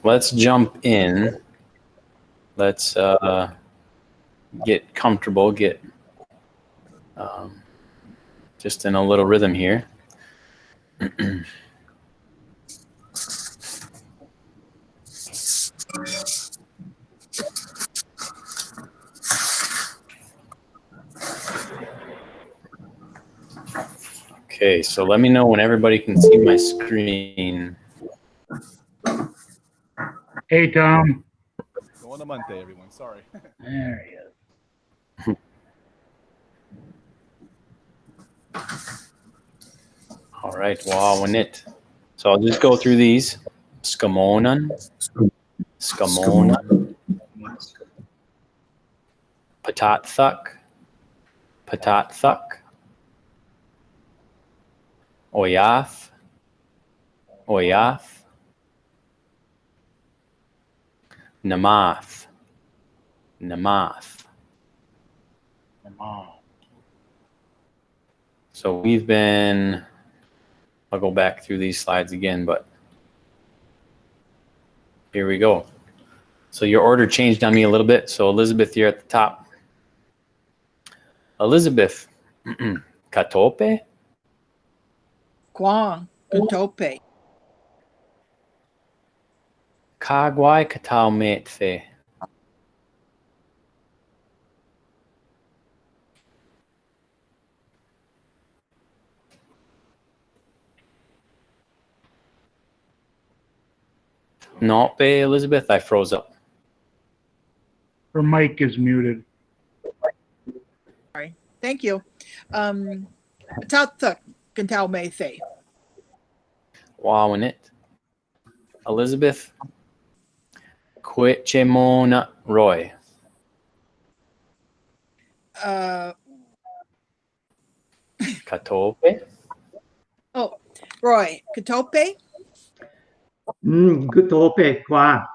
let's jump in. Let's get comfortable, get just in a little rhythm here. Okay, so let me know when everybody can see my screen. Hey, Tom. Buon amante, everyone. Sorry. There he is. All right, wow, it. So I'll just go through these. Skamonan, Skamonan, Patat Thuk, Patat Thuk, Oyath, Oyath, Namath, Namath. So we've been, I'll go back through these slides again, but here we go. So your order changed on me a little bit. So Elizabeth, you're at the top. Elizabeth, Katope, Guang, Katope. Kagwai Katao Metfe, Nope, Elizabeth, I froze up. Her mic is muted. Sorry. Thank you. Tatuk, Kantao Maythe. Wow, it. Elizabeth, Quichemona Roy, Katope, Oh, Roy, Katope. Katope, Kwa.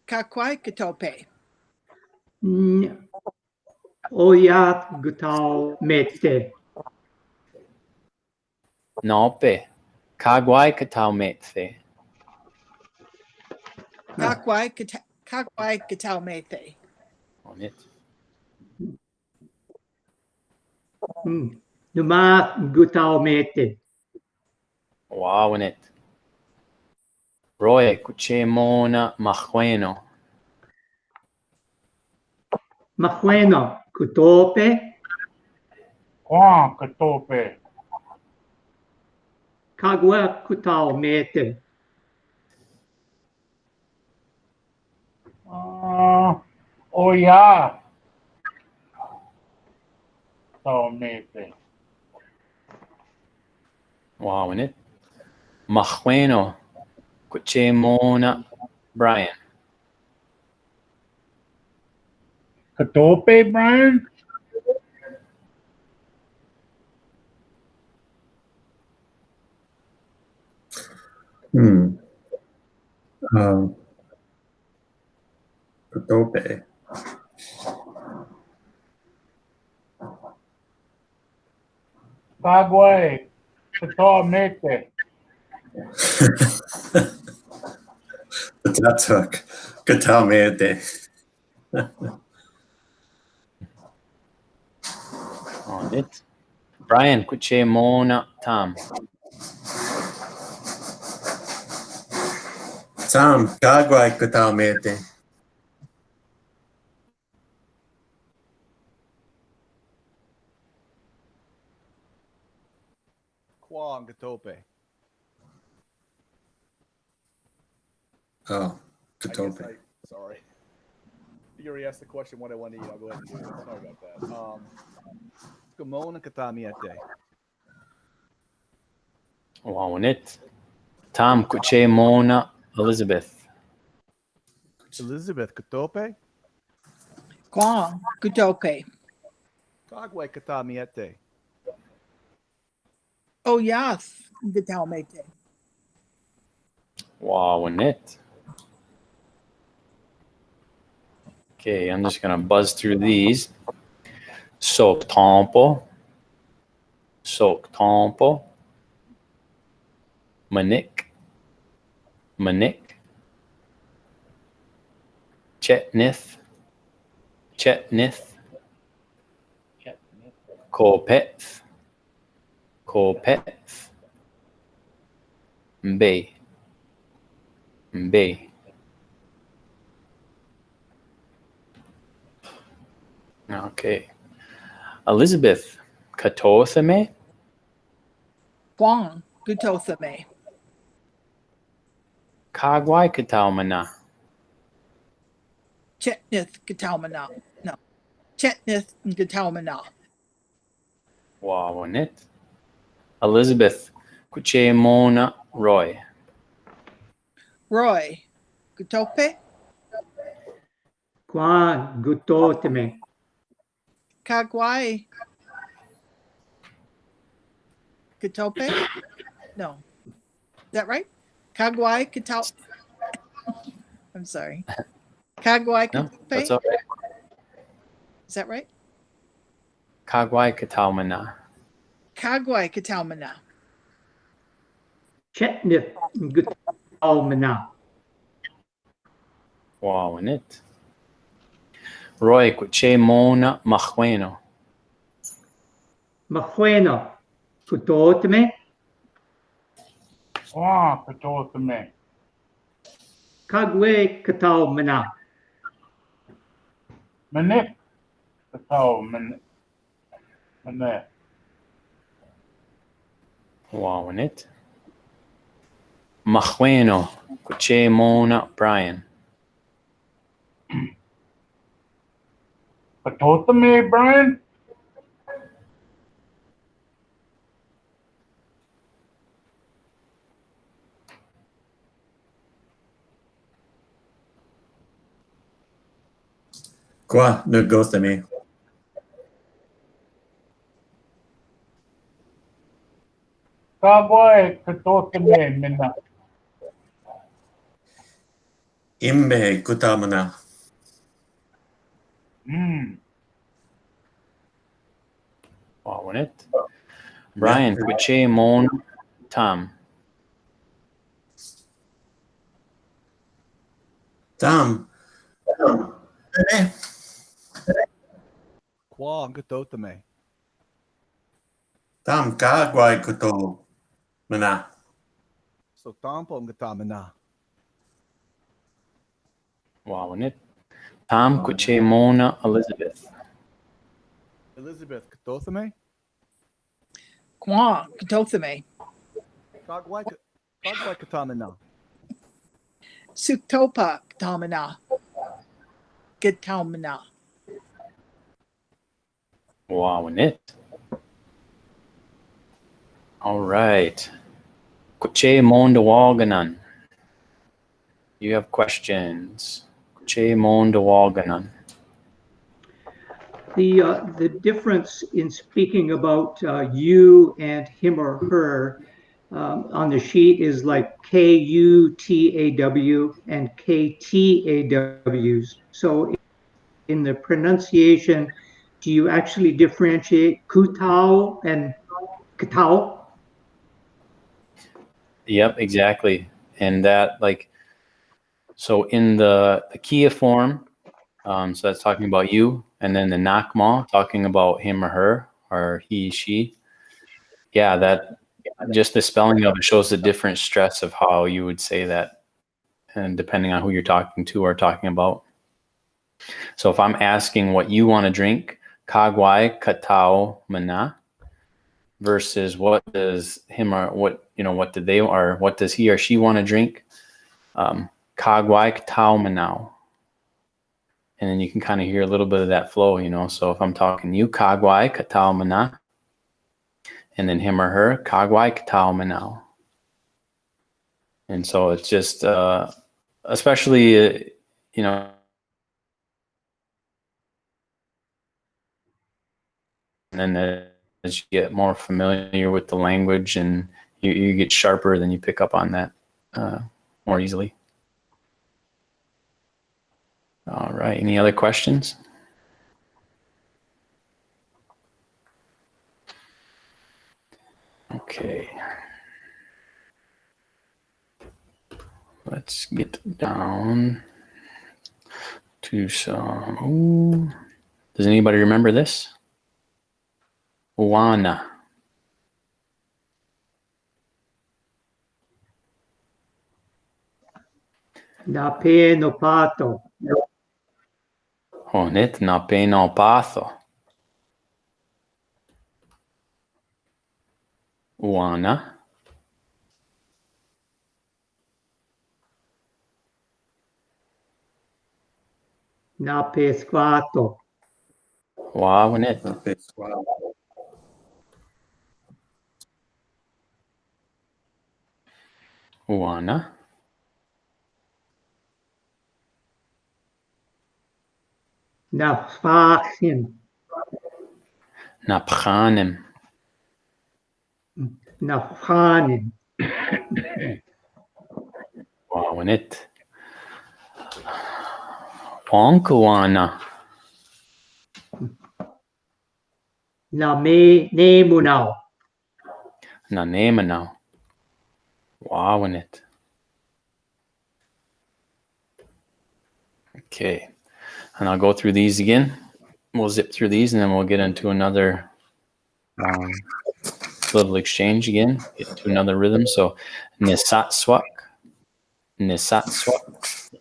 Kakwai, Katope. Oyat Gutao Mete. Nope, Kagwai Katao Metfe, Kakwai, Katao Maythe. on it. Numa Gutao Mete. Wow, it. Roy, Cuchemona Machueno, Mahueno, Kutope, Guang, Katope. Kagwa Kutao Mete. Oh, yeah. So amazing. wow, it. Machueno, Cuchemona Brian, Katope, Brian? Katope. Bagway. Katamete. Patatuk. Katamete. on it. Brian, Cuchemona Tom, Tom, Kagwai Katamete. Kwang Gatope. Oh, I guess Katope. sorry. You already asked the question what I want to eat. I'll go ahead and do it. Sorry about that. Gamon Katamiete. wow, it. Tom, Cuchemona Elizabeth, Elizabeth Katope. Guang, Katope. Kagway Katamiete. Oh, yes, Katao Maythe. wow, it. Okay, I'm just gonna buzz through these. Soak Tompo, Manik, Manik, Chetnith, Kopeth, Mbe, Mbe. Okay. Elizabeth, Katothame, Guang Gutothame. Kagwai Kataumana, Chetnith Gataumana. No. Chetnith Gataumana. Wawanit. Elizabeth, Kuchemona Roy, Roy Gutope. Kwa Gutoteme. Kagwai Gutope. No. Is that right? Kagwai Katau. I'm sorry. Kagwai No, that's Gutope. all right. Is that right? Kagwai Kataumana, Kagwai Kataumana. Chetnith Gutaumana. Wawanit. Roy, Kuchemona Mahueno, Mahueno. Gutoteme. Kwa Katothame. Kagwe Kataumana. Manik. Katao Manik. Manik. Wawanit. Mahueno, Kuchemona Brian, Katothame, Brian? Kwa Nugothame. Kagwai Katothame, Mina. Imbe Kutamana. Wawanit. Brian, Kuchemona Tom, Tam. Eh, Kwa Gutotame. Tam Kagwai Kuto Mana. So Tampo Gatamana. Wawanit. Tom Kuchemona Elizabeth, Elizabeth Gutotame. Guang Gutothame. Kagwai Katamana. Suktopa Gatamana. Gataumana. Wawanit. All right. Kuchemona Waganan. You have questions. Kuchemona Waganan. The difference in speaking about you and him or her on the sheet is like Kutaw and Ktaws. So in the pronunciation, do you actually differentiate kutao and katao? Yep, exactly. And that, like, so in the Kia form, so that's talking about you, and then the Nakma talking about him or her, or he, she. Yeah, that just the spelling of it shows the different stress of how you would say that, and depending on who you're talking to or talking about. So if I'm asking what you want to drink, Kagwai Katao Mana, versus what does him or what do they, or what does he or she want to drink? Kagwai Katao Manao. And then you can kind of hear a little bit of that flow, So if I'm talking you, Kagwai Katao Mana, and then him or her, Kagwai Katao Manao. And so it's just, especially, and then as you get more familiar with the language and you get sharper, then you pick up on that more easily. All right. Any other questions? Okay. Let's get down to some. Ooh. Does anybody remember this? Wana. Na pe no pato. Honit na peno patho. Wana. Na pe squato. Wawanit. Wana. Na fahin. Na pchanim. Na fanin. Wawanit. Onkuana. Na me ne munao. Na nema now. Wawanit. Okay. And I'll go through these again. We'll zip through these and then we'll get into another little exchange again. Get into another rhythm. So nisatswak. Nisatswak.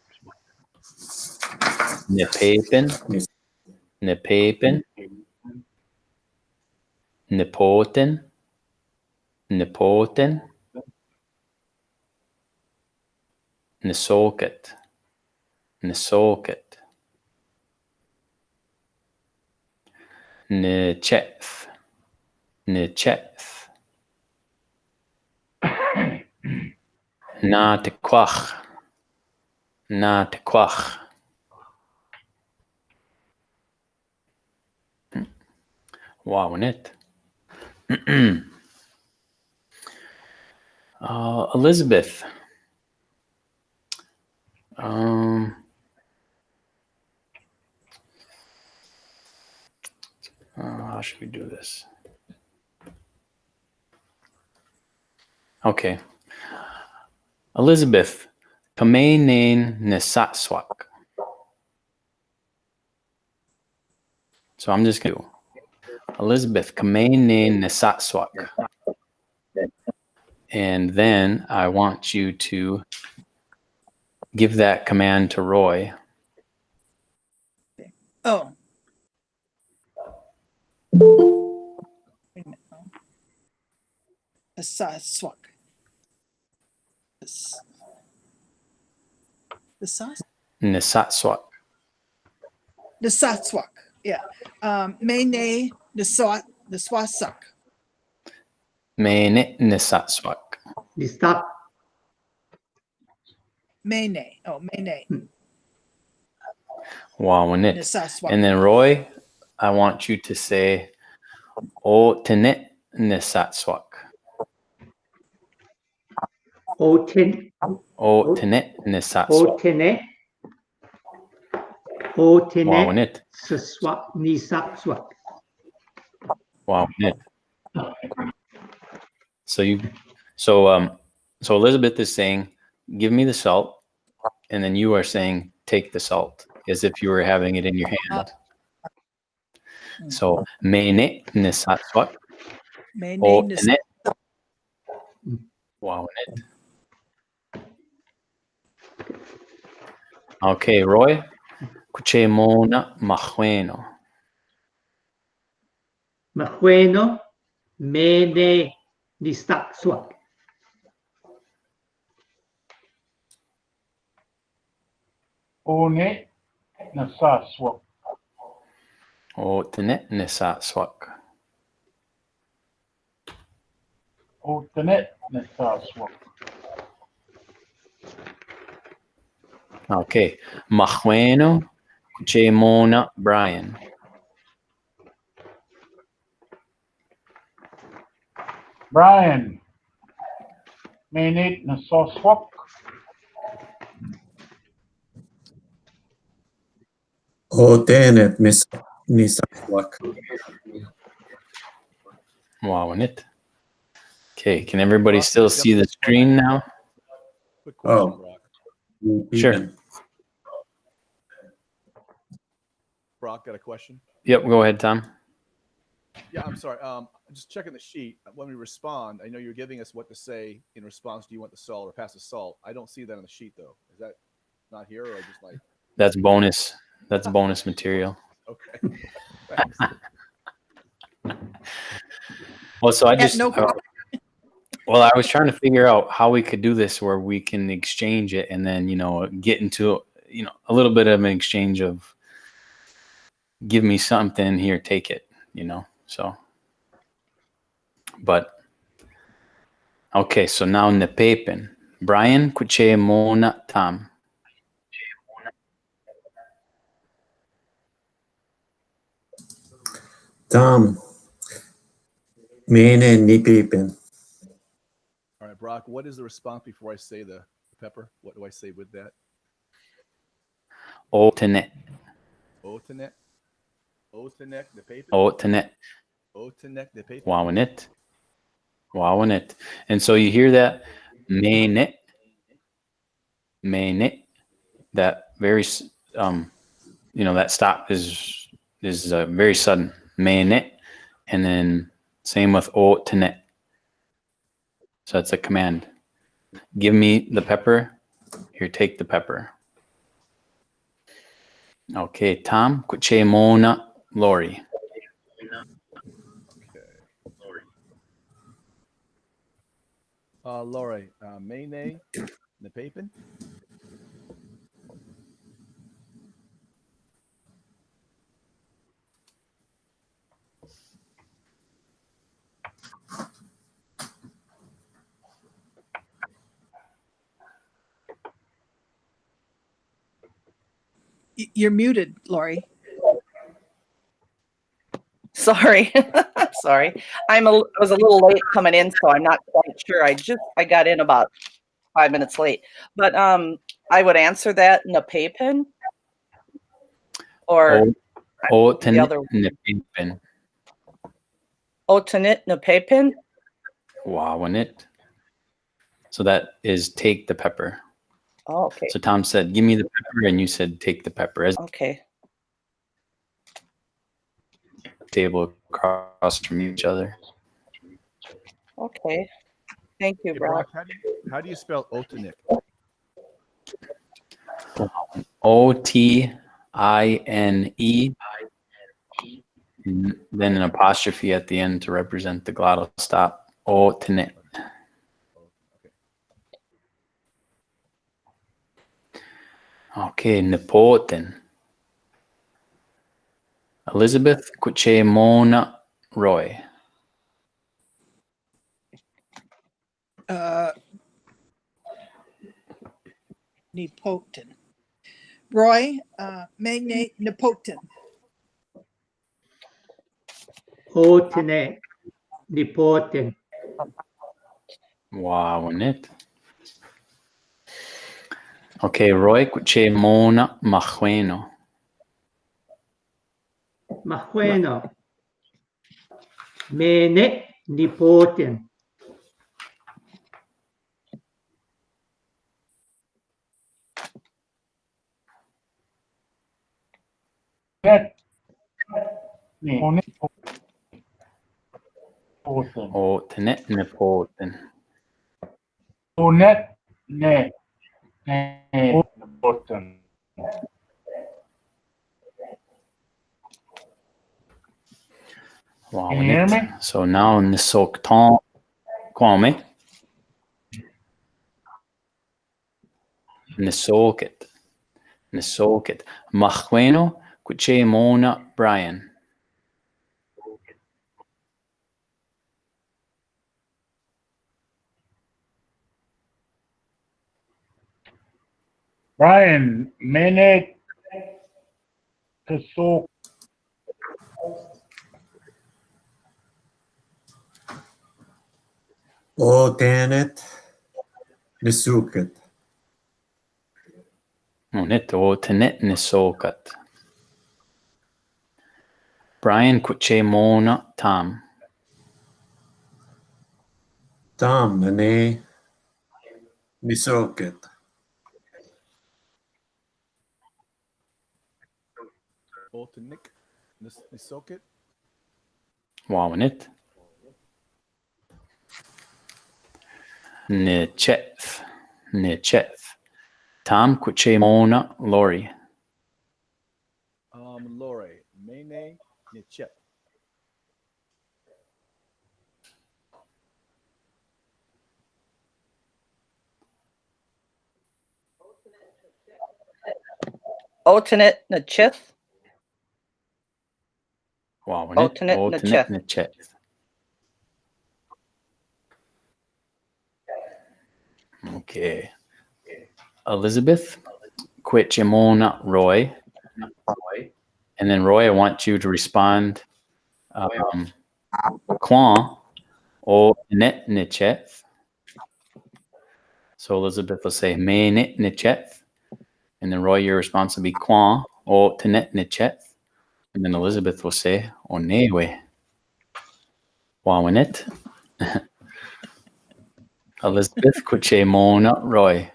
Nipapin. Nipapin. Nipotin. Nipotin. Nisoket. Nisoket. Nicheth. Nicheth. Na tequach. Na tequach. Wow, it. Elizabeth. How should we do this? Okay. Elizabeth. Kamenain Nisatswak. So I'm just going to Elizabeth Kamenain Nisatswak. And then I want you to give that command to Roy. Oh. Nisatswak. Nisatswak. Nisatswak. Yeah. Mene niswasak. Mene Nisatswak. Nistak. Mene. Oh, mene. Wow, it. Nisatswak. And then Roy, I want you to say O Tenet Nisatswak. Oten. O Tenet Nisatswak. Otene. Wow, Otene. it. Saswak. Nisakswak. Wow, it. So Elizabeth is saying, give me the salt, and then you are saying, take the salt, as if you were having it in your hand. So mene nisatswak. Mene O nis- tenet. Wow, it. Okay, Roy. Kuchemona mahueno. Mahueno. Mene. Nistakswak. One Nasaswak. O tenet nisatswak. Otanet Nasaswak. Okay. Mahueno. Kuchemona Brian. Brian. Manit Nasaswak. Otenet Nisakswak. Wow, it. Okay, can everybody still see the screen now? Quick question, Oh. Brock. Sure. Brock, got a question? Yep, go ahead, Tom. Yeah, I'm sorry. Just checking the sheet. When we respond, I know you're giving us what to say in response. Do you want the salt or pass the salt? I don't see that on the sheet though. Is that not here, or I just like? That's bonus. That's bonus material. Okay. Thanks. Well, so I Yeah, just no problem. well, I was trying to figure out how we could do this where we can exchange it and then, get into, a little bit of an exchange of give me something here, take it, so. But, okay, so now nepepen. Brian, kuche mona tam. Tom, mene nipipin. All right, Brock. What is the response before I say the pepper? What do I say with that? Otenet. Otenek. Otenek the paper. Otenet. Otenek the paper. Wawanit. Wawanit. And so you hear that mene. Mene. That very, that stop is very sudden. Mene. And then same with otenet. So it's a command. Give me the pepper. Here, take the pepper. Okay, Tom, kuche mona Lori. Lori, Mayne, the paper. You're muted, Lori. Sorry. Sorry. I was a little late coming in, so I'm not quite sure. I got in about 5 minutes late. But I would answer that Napapin or the other Otenet. Otanit Napapin. Wawanit. So that is take the pepper. Oh, okay. So Tom said, give me the pepper, and you said take the pepper. As Okay. table across from each other. Okay. Thank you, Hey, Brock. Brock, how do you spell Otenek? Otine. Then an apostrophe at the end to represent the glottal stop. Otenet. Okay, nepoten. Elizabeth kuche mona Roy. Nepoten. Roy, Magne Nepoten. Otene, nipoten. Wawanit. Okay, Roy kuche mona majueno. Majueno. Mene, nipoten. Net. Onet. Oten. Otenet nepoten. Onet. Ne. Ne. Oten. Can you hear me? So now nisokton kwame. Nisoket. Majueno kuche mona Brian. Brian, minute to soak. Otenet nisuket. Onet otenet nisokat. Brian kuche mona Tom. Tom mene nisuket. Otanik, Nisokit. Wawanit. Nicheth. Nicheth. Tom Kuchemona Lori. Lore, Mene, Nichep. Otanet Nachith. Wawanit. Otanet Otanet Nacheth. Nicheth. Okay. Elizabeth Quitchemona Roy. And then Roy, I want you to respond. Quan o net nicheth. So Elizabeth will say me nit nicheth. And then Roy, your response will be Quan o tenet nicheth. And then Elizabeth will say o newe. Wawanit. Elizabeth Quitchemona Roy.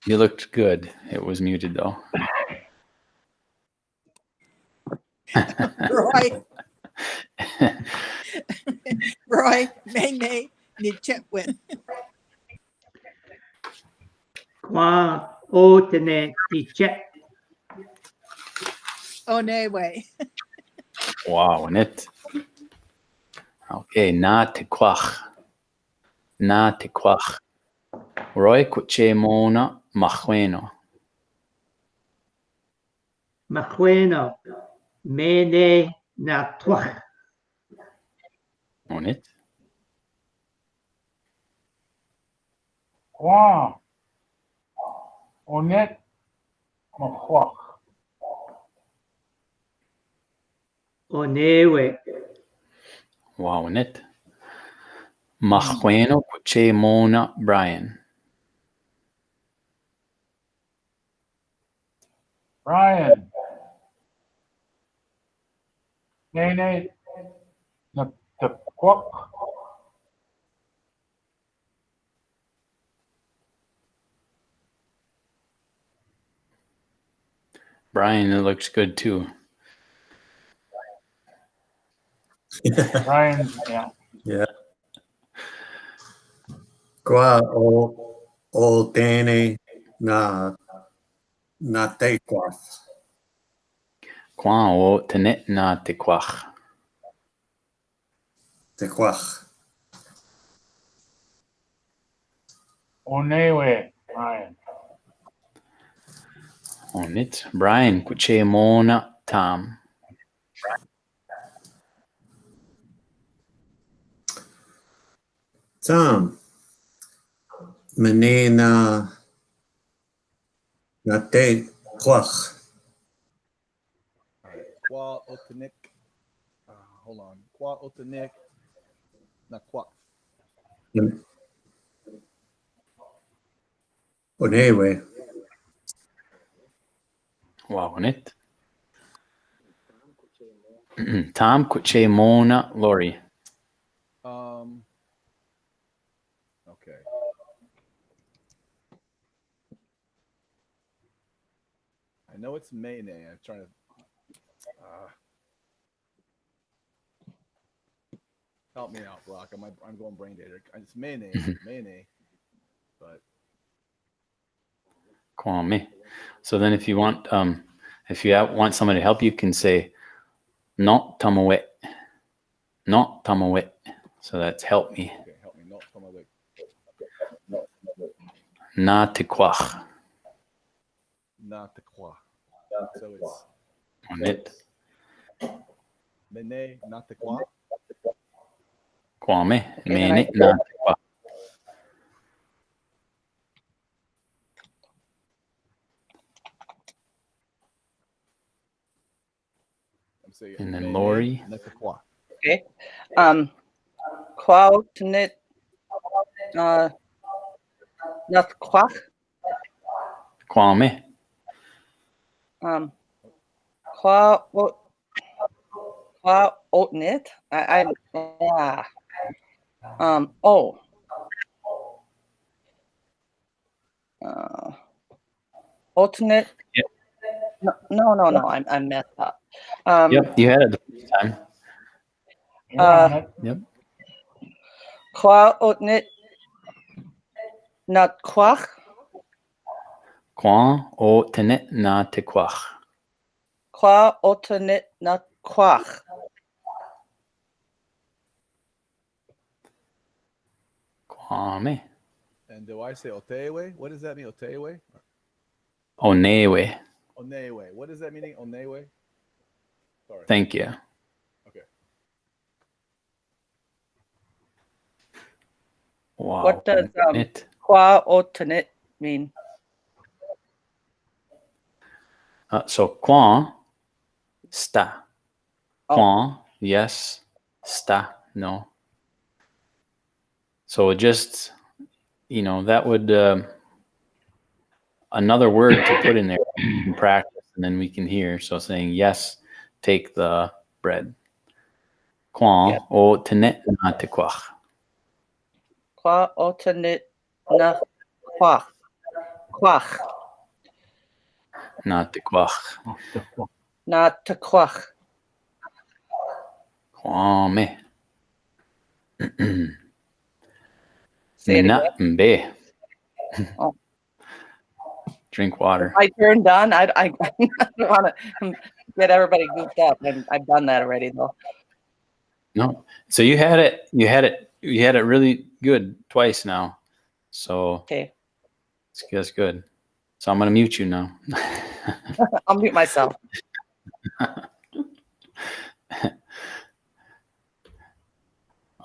You looked good. It was muted though. Roy, Mene, Nichepwin. Qua Otene Tichet. Onewe. Wawanit. Okay, na tequach. Na tequach. Roy Quitchemona Machueno. Machueno. Mene Natwach. On it. Qua. Onet. Mahuach. Onewe. Wawanit. Machueno Quitchemona Brian. Brian. Nene. The quack. Brian, it looks good too. Brian, yeah. Yeah. Qua o tene na tequath. Quan o tenet na tequach. Tequach. Onewe, Brian. On it. Brian Quitchemona Tom. Tom. Mene na tequach. All right. Qua Otanik. Hold on. Qua Otanik, Naquak. Onewe. Wawanit. Tom Quitchemona Lori. Okay. I know it's Mene. I'm trying to. Help me out, Brock. I'm going brain data. It's Mene, Mene, but Kwame. So then if you want want somebody to help you, can say not tamawet. Not tamawet. So that's help me. okay, help me. No, from my way. Na tequach. Not the qua. So it's On it. Mene, not the qua. Kwame. Okay, then Mene na tequach. I'm saying And then Mene, Lori. not the qua. Okay. Quaotanet Nathquach. Kwame. Qua Otnit. Oh. Alternate. Yep. No. I'm messed up. Yep, you had it the first time. You're on it. Yep. Qua alternate. Not quach. Quan o tenet na te quach. Qua alternate. Not quach. Kwame. And do I say otewe? What does that mean, otewe? Onewe. Onewe. What does that mean, onewe? Sorry. Thank you. Okay. Wow. What does It. qua alternate mean? So quan, sta. Oh. Quan, yes. Sta, no. So just, that would another word to put in there in practice, and then we can hear. So saying yes, take the bread. Quan Yep. o tenet na te quach. Qua alternate. Na quach. Quach. Na te quach. Not to quach. Kwame. Say it again. Mna mbe. Oh. Drink water. My turn done. I don't want to get everybody goofed up. I've done that already though. No. So you had it really good twice now. So Okay. that's good. So I'm gonna mute you now. I'll mute myself.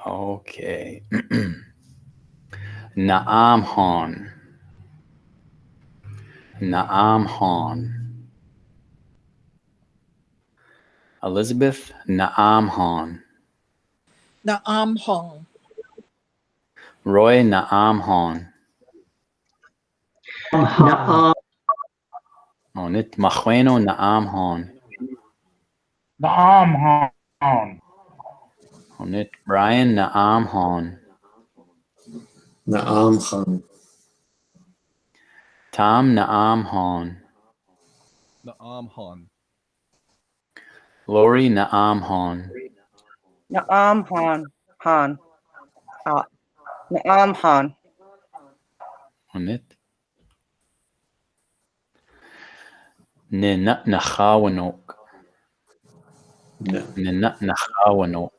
Okay. Naam Han. Naam Han. Elizabeth Naam Han. Naam hong. Roy Naam Han. Na'am Onit Mahueno Naam Han. Naam Han. Onit Brian Naam Han. Na'am Khan. Tom Naam Han. Na'am Han. Lori Naam Han. Na'am Han. Na'am Han. Onit Ninat Nachawanok. Ninat Nachawanok.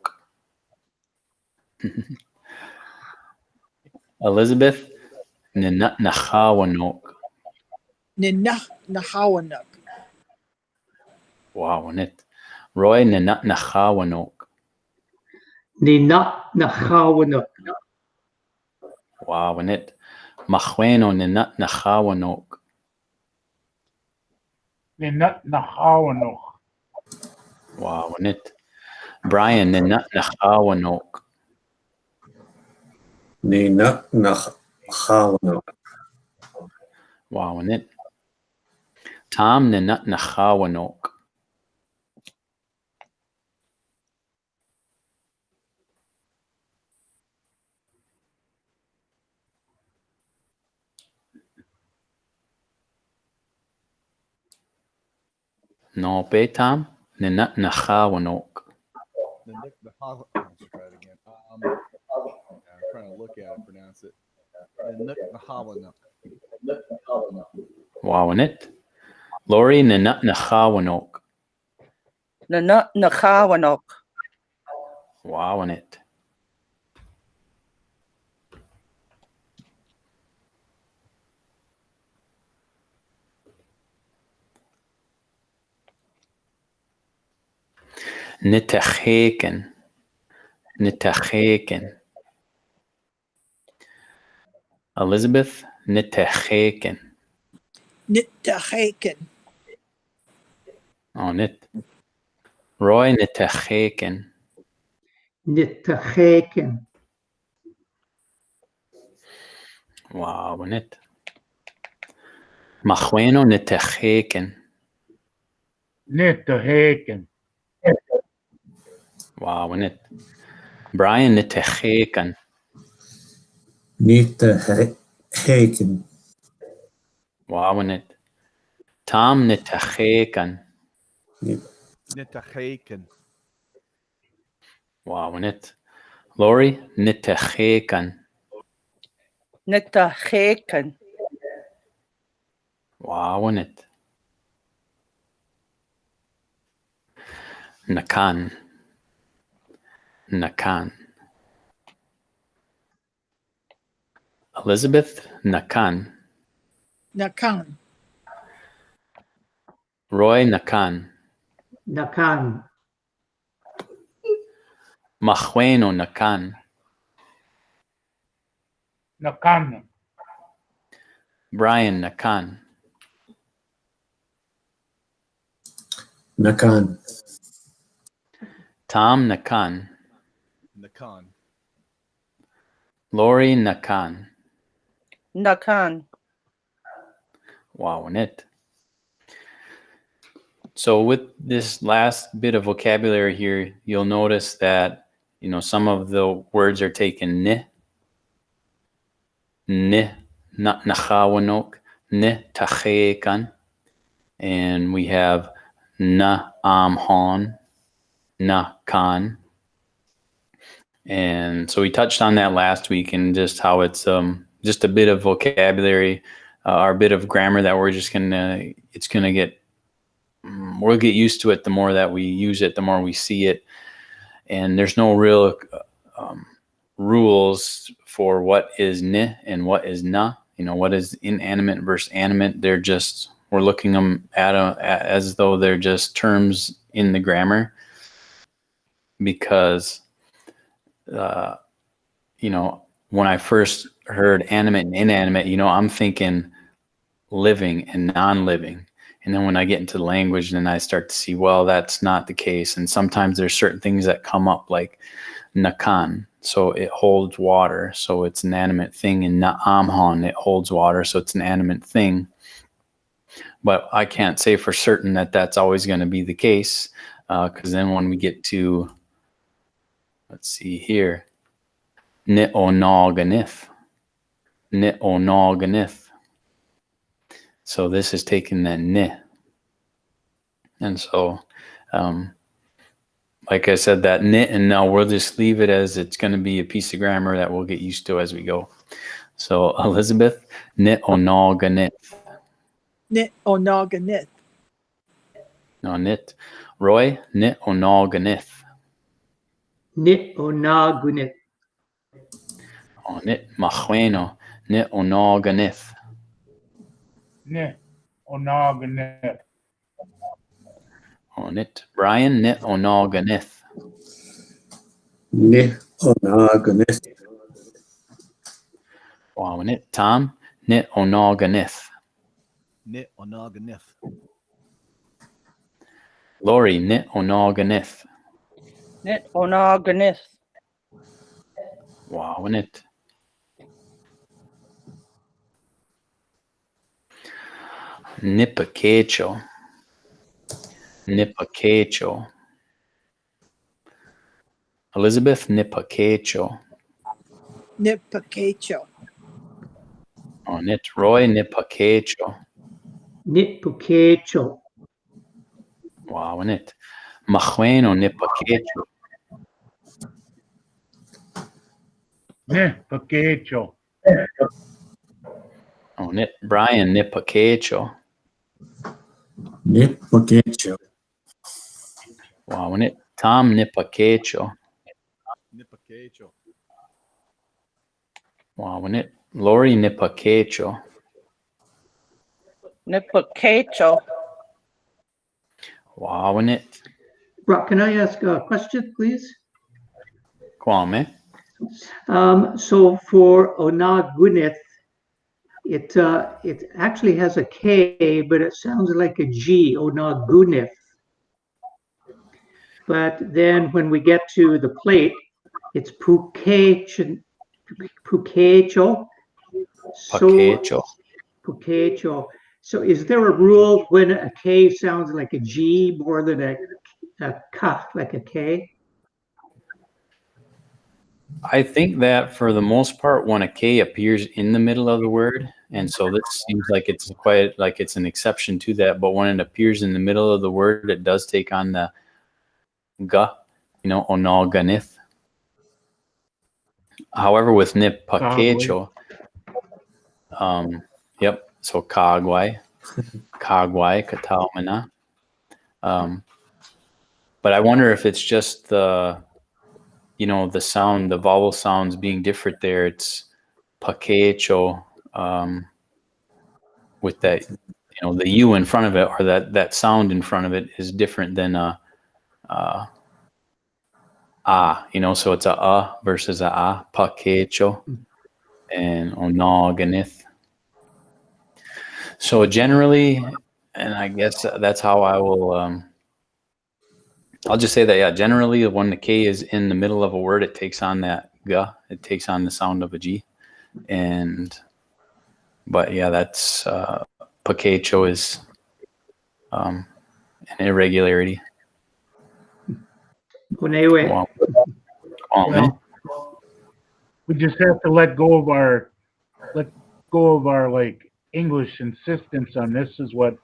Elizabeth Ninat Nachawanok. Ninah nahawanuk. Wow, Onit Roy Ninat Nachawanok. Nina Nachawanuk. Wow, Onit Mahueno Ninat Nachawanok. Ninat Nahawanuk. Wow, Onit Brian Ninat Nachawanok. Nina Nachawanok. Wow, Onit Tom Ninat Nachawanok. No pe Tom Ninat Nachawanok. The Nick the Let's try it again. Yeah, I'm trying to look at it, pronounce it. The Nick the Hawanuk. Wow, Onit Lori Ninat Nachawanok. Nachawanok. Wow, Onit Nitacheken. Nitacheken. Elizabeth Nitacheken. Nitahaken. Onit Roy Nitacheken. Nitacheken. Wow, Onit Mahueno Nitacheken. Nitahaken. Wow, Onit Brian Nitacheken. Nita Haken. Wawanit. Tom nitachekan. Nitachekan. Wawanit. Lori nitachekan. Nitachekan. Wawanit. Nakan. Nakan. Elizabeth Nakan. Nakan. Roy Nakan. Nakan. Mahueno Nakan. Nakan. Brian Nakan. Nakan. Tom Nakan. Nakan. Lori Nakan. Nakan. Wawanit. So with this last bit of vocabulary here, you'll notice that, some of the words are taken ni, nachawanok, ni tachekan, and we have na amhon, na kan. And so we touched on that last week and just how it's just a bit of vocabulary, or a bit of grammar that we're just we'll get used to it the more that we use it, the more we see it. And there's no real rules for what is ni and what is na. What is inanimate versus animate. We're looking at them as though they're just terms in the grammar, because when I first heard animate and inanimate, I'm thinking living and non-living. And then when I get into the language, then I start to see, well, that's not the case. And sometimes there's certain things that come up, like nakan, so it holds water, so it's an animate thing, and na'amhan, it holds water, so it's an animate thing. But I can't say for certain that that's always going to be the case, because then when we get to, let's see here, ni'onaganith, ni'onaganith. So this is taking that ni. And so, like I said, that ni and now we'll just leave it as it's going to be a piece of grammar that we'll get used to as we go. So Elizabeth, ni'onaganith. Ni'onaganith. No, nit. Roy, ni'onaganith. Ni'onagunit. Oh, nit. Mahueno, ni'onaganith. Ne. Onaganeth. Oh, nit. Brian, ni'onaganith. Ni'onaganith. Wow, nit. Tom, ni'onaganith. Ni'onaganith. Lori, ni'onaganith. Ni'onaganith. Wow, nit. Nipakecho. Nipakecho. Elizabeth, nipakecho. Nipakecho. Oh, nit. Roy, nipakecho. Nitpukecho. Wow, nit. Mahueno, nipakecho. Ne. Pakecho. Oh, nit. Brian, nipakecho. Nipakecho. Wow, nit. Tom, nipakecho. Nipakecho. Wow, nit. Lori, nipakecho. Nipakecho. Wow, nit. Brock, can I ask a question, please? Kwame. So for Onagunith, it actually has a K, but it sounds like a G, Onagunith. But then when we get to the plate, it's Pukecho. Pakecho. Pukecho. So is there a rule when a K sounds like a G more than a K, like a K? I think that for the most part, when a K appears in the middle of the word, and so this seems like it's quite like it's an exception to that, but when it appears in the middle of the word, it does take on the ga, onaganith. However, with nip pakecho, yep, so kagwai, kataumana. But I wonder if it's just the sound, the vowel sounds being different there. It's pakecho, with that, the U in front of it, or that sound in front of it is different than so it's a versus a pakecho and onaganith. So generally, and I guess that's how I will, I'll just say that, yeah, generally when the K is in the middle of a word, it takes on that ga, it takes on the sound of a G. But yeah, that's, pakecho is an irregularity. Onewe. Wow. Well, we just have to let go of our like English insistence on this is what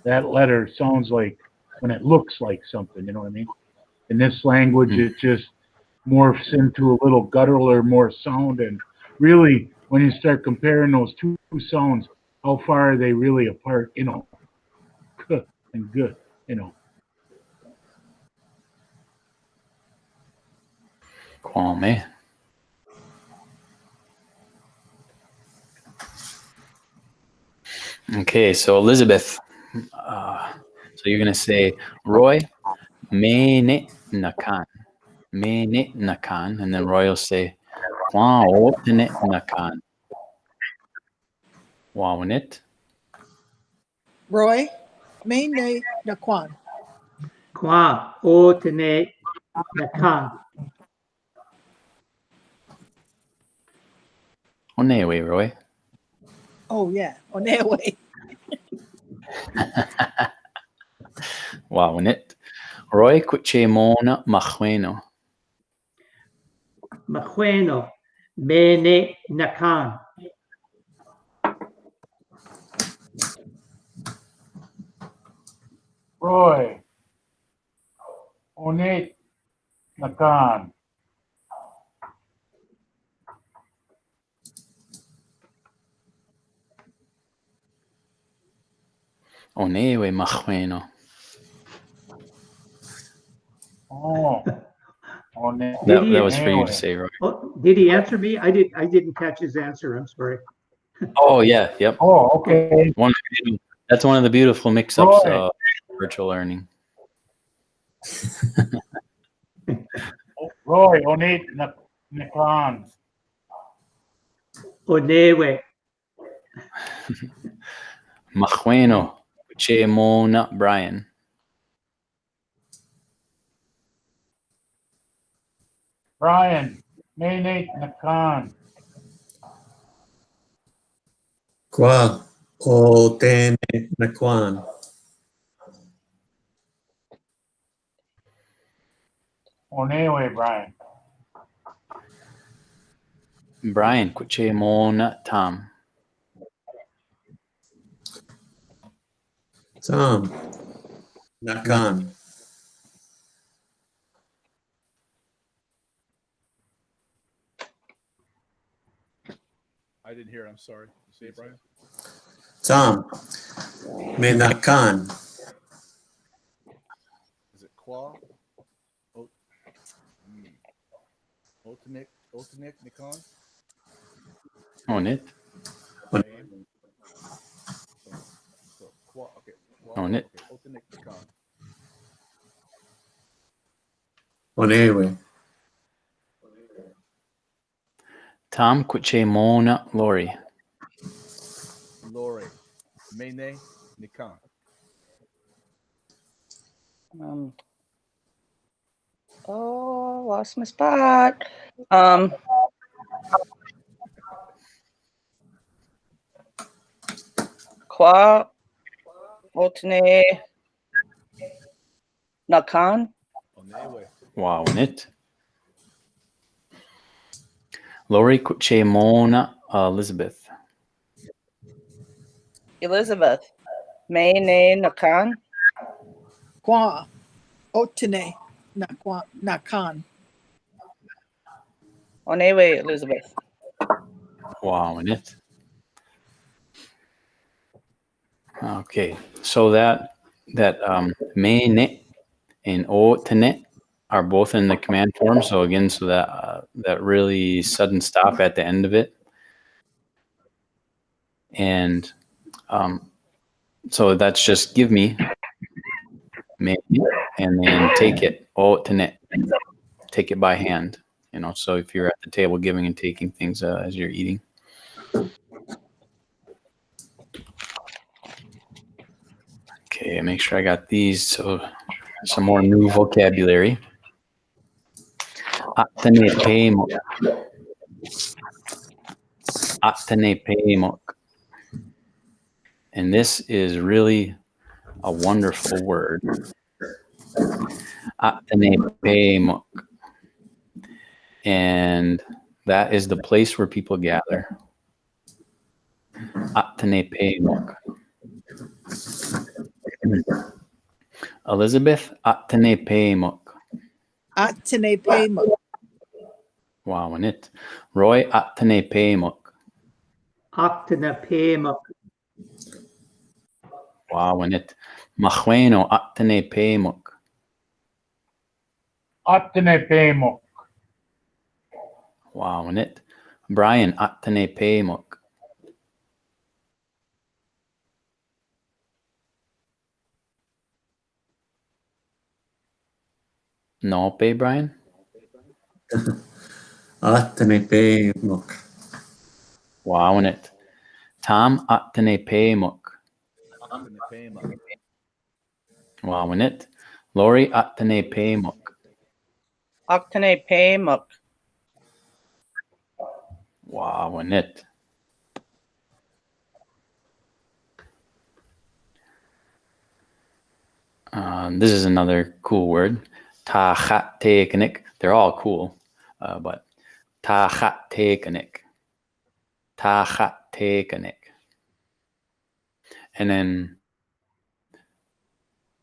that letter sounds like when it looks like something, you know what I mean? In this language, it just morphs into a little guttural more sound. And really, when you start comparing those two sounds, how far are they really apart, K and good, Kwame. Okay, so Elizabeth, so you're gonna say Roy mene nakan, and then Roy will say Kwaotene nakan. Wawanit. Roy, Maine, Naquan. Kwa o tene nakan. Onewe, Roy. Oh, yeah, on their way. Wawanit. Roy kuche mona machueno. Machueno. Mene nakan. Roy, Onet, Nakan. Onewe machueno. Oh, Onet. That was for you to say, Roy. Oh, did he answer me? I didn't catch his answer. I'm sorry. Oh yeah, yep. Oh, okay. That's one of the beautiful mix-ups of virtual learning. Roy, Onet, Nakan. Onewe. Machueno kuche mona Brian. Brian, Mene, Nakan. Kwa o tene nakwan. Onewe, Brian. Brian kuche mona Tom. Tom. Nakan. I didn't hear it. I'm sorry. Say it, Brian. Tom. Me nakan. Is it Qua? Otanik, Nikon? Onit. So Qua, okay. Qua, Onit. okay. Otanik, Nikon. Onewe. Tom kuche mona Lori. Lore. Mene, Nikon. Lost my spot. Qua Otne Nakan. Onewe. Wawanit. Lori Kuche Mona Elizabeth. Elizabeth. May ne nakan. Kwa. Otene. Nakan. Onewe, Elizabeth. Wow, and it. Okay, so that me ne and o tene are both in the command form. So again, so that that really sudden stop at the end of it, and so that's just give me me and then take it o tene, take it by hand. You know, so if you're at the table giving and taking things as you're eating. Okay, make sure I got these. So some more new vocabulary. Atene peimok. Atene peimok. And this is really a wonderful word. Atene peimok. And that is the place where people gather. Atene peimok. Elizabeth, atene peimok. Atene pema. Wow, and it. Roy, atene peimok. Octana Pema. Wow, and it. Machueno, atene peimok. Atene pemo. Wow, and it. Brian, atene peimok. No pay, Brian? Atene peimok. Wow, and it. Tom, atene peimok. Wow, and it. Lori, atene peimok. Octane peimuk. Wow, and it. This is another cool word. Tachatekenik. They're all cool, but tachatekenik. Tachatekenik. And then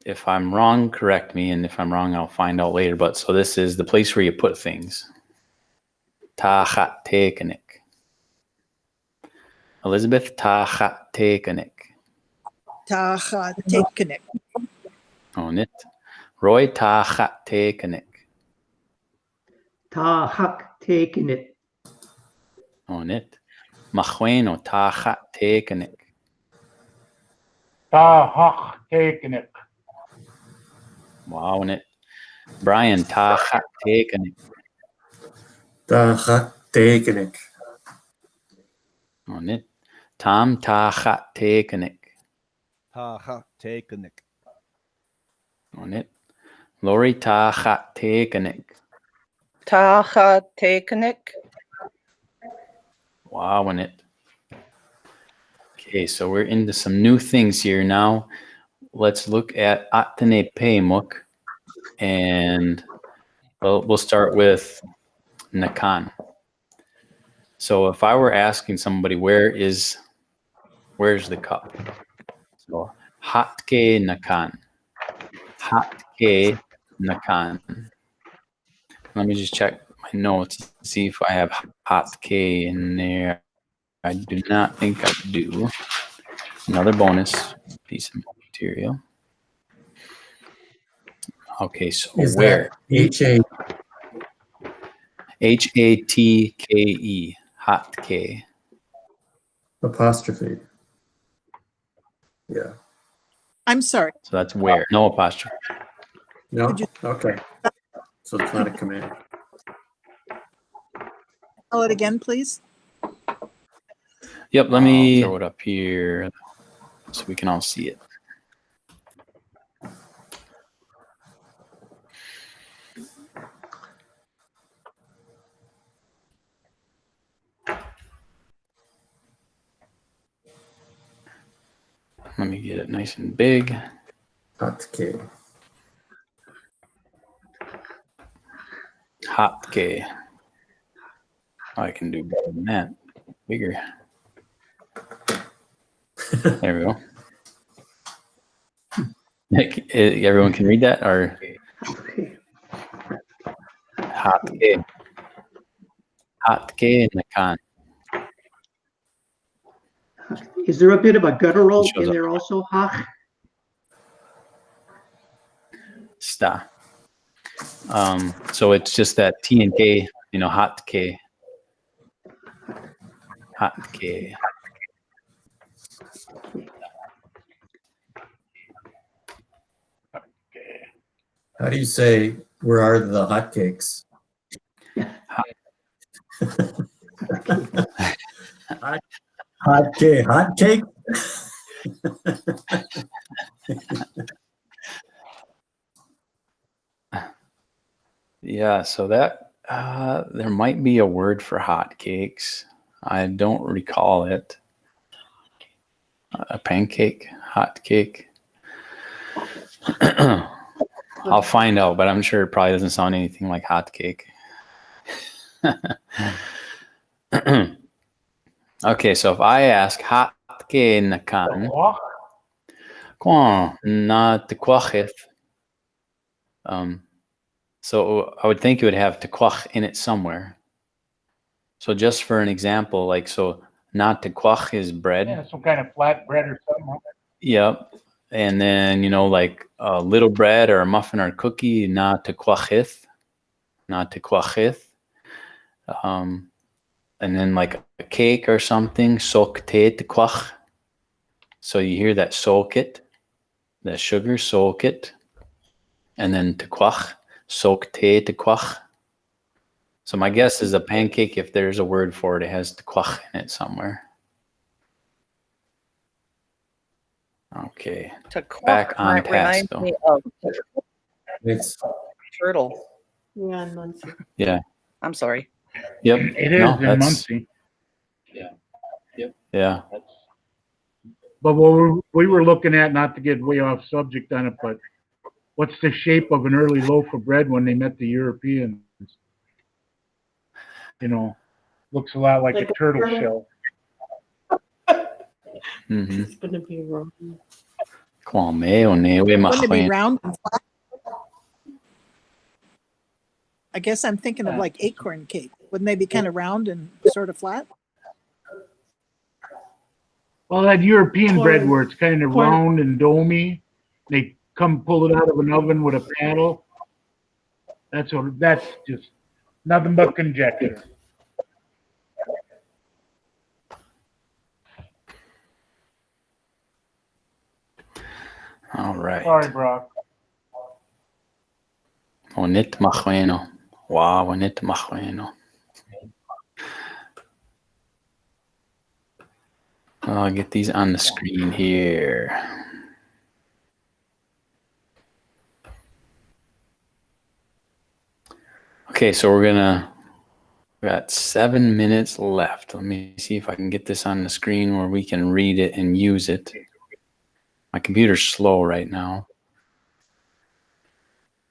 if I'm wrong, correct me. And if I'm wrong, I'll find out later. But so this is the place where you put things. Tachatekenik. Elizabeth, tachatekenik. Taha tekenik. On it. Roy, tachatekenik. Ta hak taken it. On it. Machueno, tachatekenik. Ta hach tekenik. Wow, and it. Brian, tachatekenik. Tachatekenik. On it. Tom, tachatekenik. Ha ha. Take a nick. On it. Lori, tachatekenik. Taha takenik. Wow, and it. Okay, so we're into some new things here now. Let's look at atene peimuk, and we'll start with nakan. So if I were asking somebody where's the cup? So hatke nakan. Hatke nakan. Let me just check my notes, see if I have hatke in there. I do not think I do. Another bonus piece of material. Okay, so Is where? that Hatke. Hatke. apostrophe? Yeah. I'm sorry. So that's where. No apostrophe. No? Could you- Okay. So it's not a command. Tell it again, please. Yep, let me throw it up here so we can all see it. Let me get it nice and big. Hatke. Hatke. I can do better than that. Bigger. There we go. Nick, everyone can read that, or Okay. hot K. Hot K in the con. Is there a bit of a guttural Shows in up. there also? Hach? Sta. So it's just that T and K, hot K. Hot K. How do you say, where are the hotcakes? Hot cake, hot cake? Yeah, so that there might be a word for hot cakes. I don't recall it. A pancake, hot cake. I'll find out, but I'm sure it probably doesn't sound anything like hot cake. Okay, so if I ask hot cake na kan, kwa na tequachith. So I would think you would have tequach in it somewhere. So just for an example, like, so not tequach is bread. Yeah, some kind of flat bread or something. Yep. And then, like a little bread or a muffin or a cookie, na tequachith. Na tequachith. And then like a cake or something, sok te tequach. So you hear that soak it, that sugar, soak it. And then tequach, sok te tequach. So my guess is a pancake, if there's a word for it, it has tequach in it somewhere. Okay. Back on task, reminds though. me of It's turtle. Yeah, in Muncie. Yeah. I'm sorry. Yep. It is in Muncie. Yeah. But what we were looking at, not to get way off subject on it, but what's the shape of an early loaf of bread when they met the Europeans? Looks a lot like Like a a turtle turtle? shell. Mm-hmm. It's gonna be wrong. Wouldn't Wouldn't it be round and flat? I guess I'm thinking of like acorn cake. Wouldn't they be kind of round and sort of flat? Well, that European Corn. bread where it's kind of Corn. round and domey, they come pull it out of an oven with a paddle. That's just nothing but conjecture. All right. Sorry, Brock. Onit machueno. Wow, onit machueno. I'll get these on the screen here. Okay, so we got 7 minutes left. Let me see if I can get this on the screen where we can read it and use it. My computer's slow right now.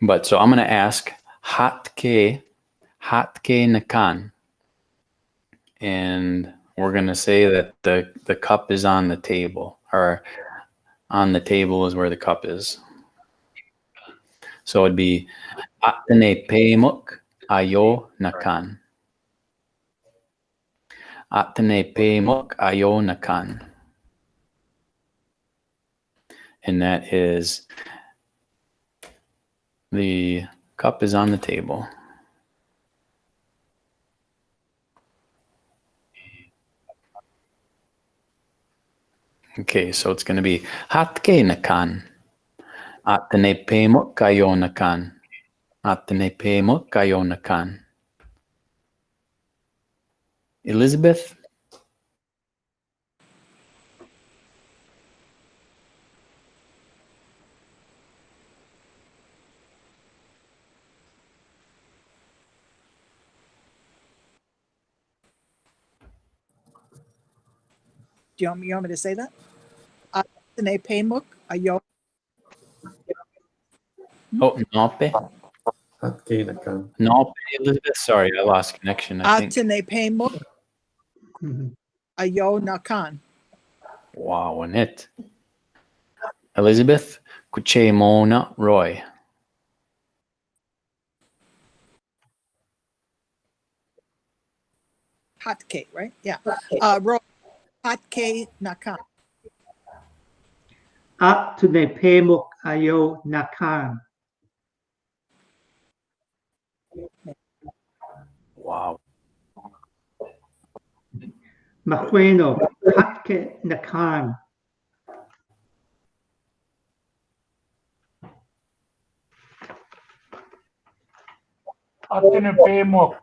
But so I'm going to ask hot ke nakan. And we're going to say that the cup is on the table, or on the table is where the cup is. So it'd be atene pemuk ayo nakan. Atene pemuk ayo nakan. And that is, the cup is on the table. Okay, so it's going to be hatke nakan. Atene pemuk ayo nakan. Atene pemuk ayo nakan. Elizabeth? Do you want me to say that? Atene pemuk ayo. Oh, nope. Hatke nakan. No, Elizabeth. Sorry, I lost connection. I think. Atene pemuk Mhm. ayo nakan. Wow, and it. Elizabeth, kuche mona Roy. Hatke, right? Yeah. Roy, hatke nakan. At ne pemuk ayo nakan. Wow. Mahueno, hatke nakan. Atinipemok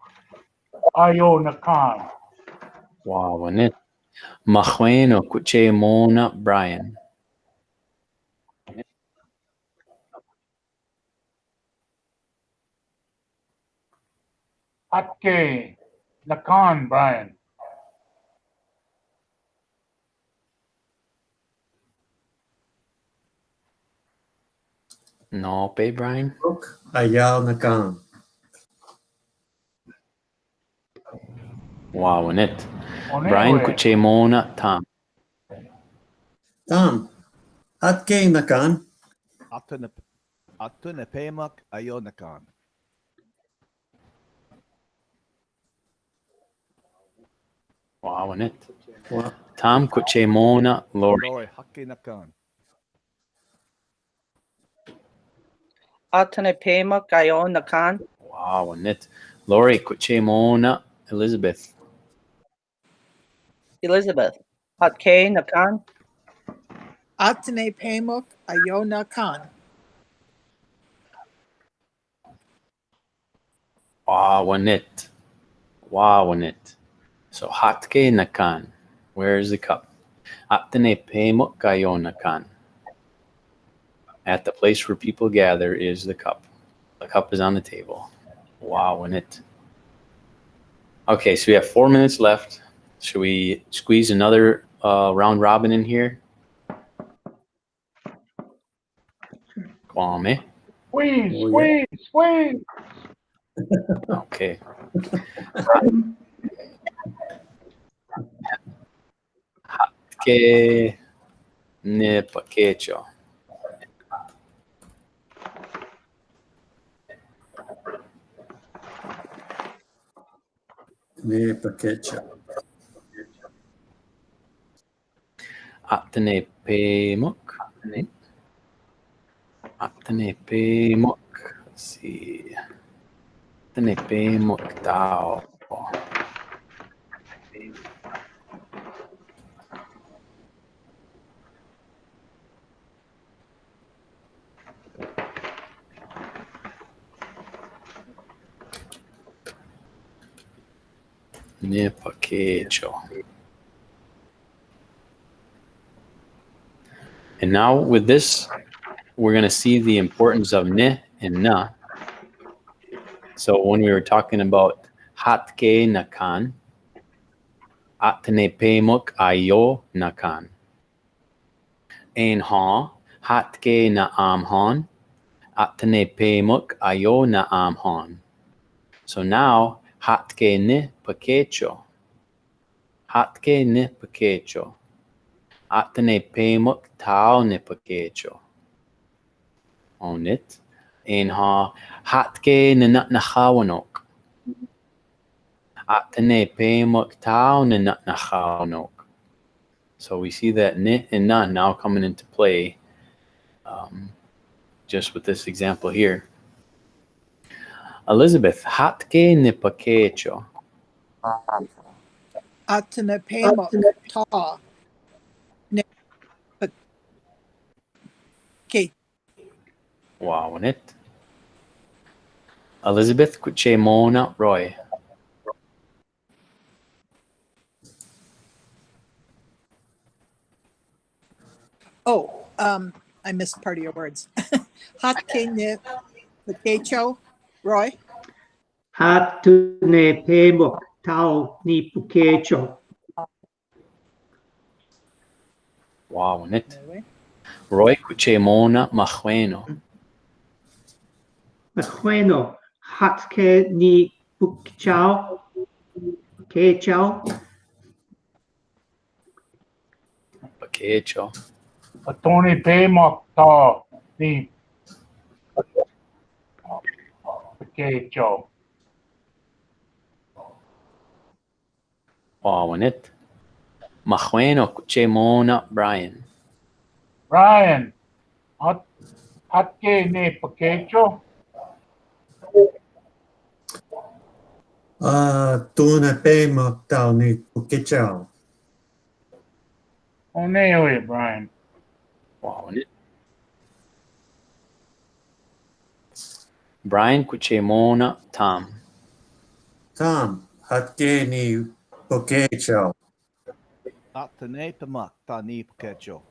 ayo nakan. Wow, and it. Mahueno kuche mona Brian. Atke nakan, Brian. No, pay Brian. Muk ayaw nakan. Wow, and it. Onewe. Brian kuche mona Tom. Tom, hatke nakan. Atunepemak ayonakan. Wow, and it. Wow. Tom kuche mona Lori. Lori hake nakan. Atene pemuk ayo nakan. Wow, and it. Lori kuche mona Elizabeth. Elizabeth. Hatke nakan. Atene pemuk ayo nakan. Wow, and it. Wow, and it. So hatke nakan. Where is the cup? Atene pemuk ayo nakan. At the place where people gather is the cup. The cup is on the table. Wow, and it. Okay, so we have 4 minutes left. Should we squeeze another round robin in here? Kwame. Squeeze, Oh, yeah. squeeze, squeeze. Okay. Que ne paquecho. Ne pakecha. Atene pemuk. Atene pemuk. Let's see. Atene pemuk tao. Ne paquecho. And now with this, we're going to see the importance of ne and na. So when we were talking about hatke nakan, atene pemuk ayo nakan. Ein ha, hatke na amhan, atene pemuk ayo na amhan. So now, hatke ne pakecho. Hatke ne pakecho. Atene pemuk tau ne pakecho. On it. Ein ha, hatke ne nat nachawanok. Atene pemuk tau ne nat nachawanok. So we see that ne and na now coming into play just with this example here. Elizabeth, hatke ne pakecho. Atene pemuk ta. Ne ke. Wow, on it. Elizabeth, kuche mona Roy. Oh, I missed part of your words. Hatke ne pakecho, Roy. At ne pemuk tau ni pukecho. Wow, on it. Roy, kuche mona mahueno. Mahueno, Hatke ni Pukchao. Kechao. Pakecho. Attorney Paymock to ni Pakecho. Wawanit. Mahueno Kuchemona Brian. Brian, Hatke ni Pakecho. Tuna pe mak tao ni pukechao. Oneoe, Brian. Wawanit. Brian Kuchemona Tom. Tom, hatke ni pukechao. Atane pamak ta ni pakecho.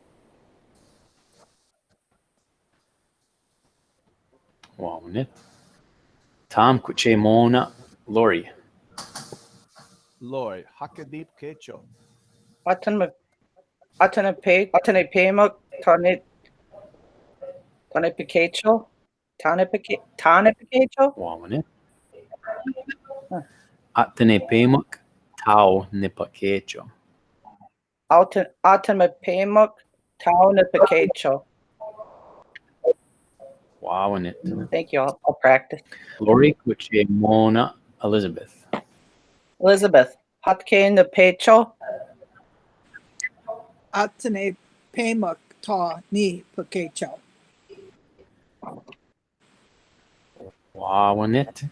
Wawanit. Tom Kuchemona Lori. Lori, hakadi pakecho. Atane paymak tane pikecho. Tane pikecho. Wawanit. Huh. Atene Pemuk Tau Nipakecho. Atane paymak tane pikecho. Wawanit. Thank you. I'll practice. Lori Kuchemona Elizabeth. Elizabeth, hatke na pecho. Atene Pamuk Ta Ni Pakecho. Wawanit.